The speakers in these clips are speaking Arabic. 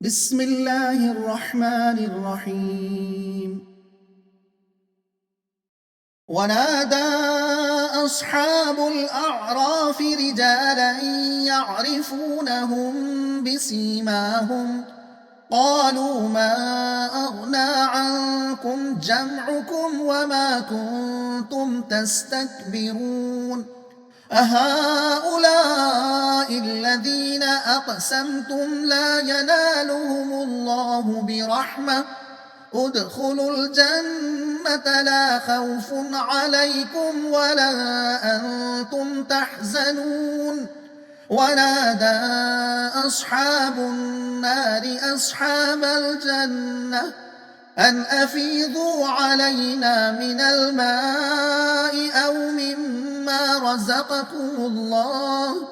بسم الله الرحمن الرحيم. ونادى أصحاب الأعراف رجالا يعرفونهم بسيماهم قالوا ما أغنى عنكم جمعكم وما كنتم تستكبرون أهؤلاء الذين أقسمتم لا ينالهم الله برحمة ادخلوا الجنة لا خوف عليكم ولا أنتم تحزنون ونادى أصحاب النار أصحاب الجنة أن أفيضوا علينا من الماء أو مما رزقكم الله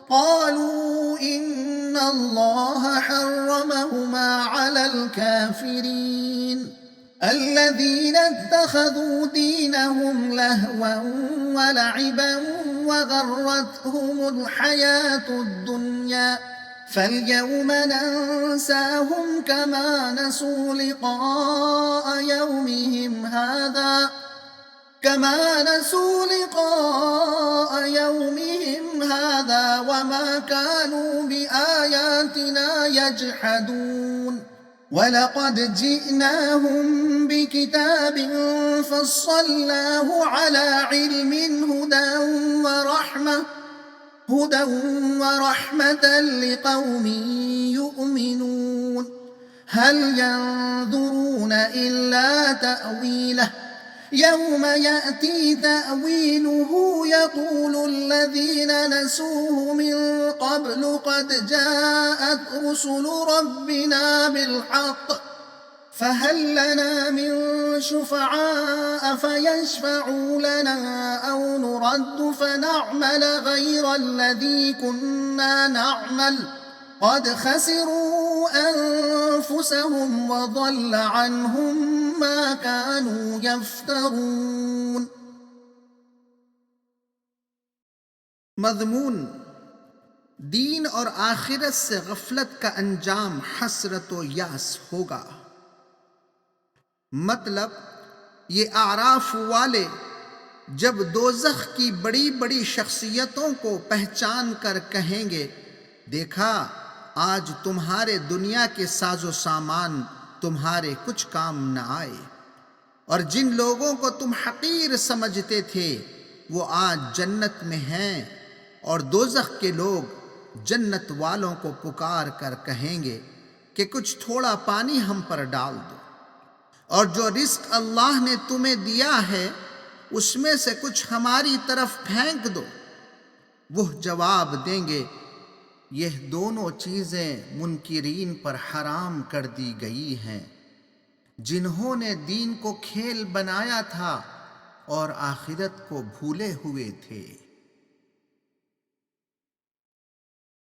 قالوا إن الله حرمهما على الكافرين الذين اتخذوا دينهم لهوا ولعبا وغرتهم الحياة الدنيا فاليوم ننساهم كما نسوا لقاء يومهم هذا وما كانوا بآياتنا يجحدون ولقد جئناهم بكتاب فصلناه على علم هدى ورحمة لقوم يؤمنون هل ينظرون إلا تأويله يوم يأتي تأويله يقول الذين نسوه من قبل قد جاءت رسل ربنا بالحق فهل لنا من شفعاء فيشفعوا لنا أو نرد فنعمل غير الذي كنا نعمل قد خسروا أنفسهم وضل عنهم ما كانوا يفترون. मज़मून दीन और आखिरत से गफलत का अंजाम हसरत व यास होगा। मतलब ये आराफ वाले जब दोज़ख की बड़ी बड़ी शख्सियतों को पहचान कर कहेंगे, देखा आज तुम्हारे दुनिया के साजो सामान तुम्हारे कुछ काम न आए, और जिन लोगों को तुम हकीर समझते थे वो आज जन्नत में हैं, और दोज़ख के लोग जन्नत वालों को पुकार कर कहेंगे कि कुछ थोड़ा पानी हम पर डाल दो, और जो रिस्क अल्लाह ने तुम्हें दिया है उसमें से कुछ हमारी तरफ फेंक दो। वो जवाब देंगे, यह दोनों चीज़ें मुनकिरीन पर हराम कर दी गई हैं, जिन्होंने दीन को खेल बनाया था और आखिरत को भूले हुए थे।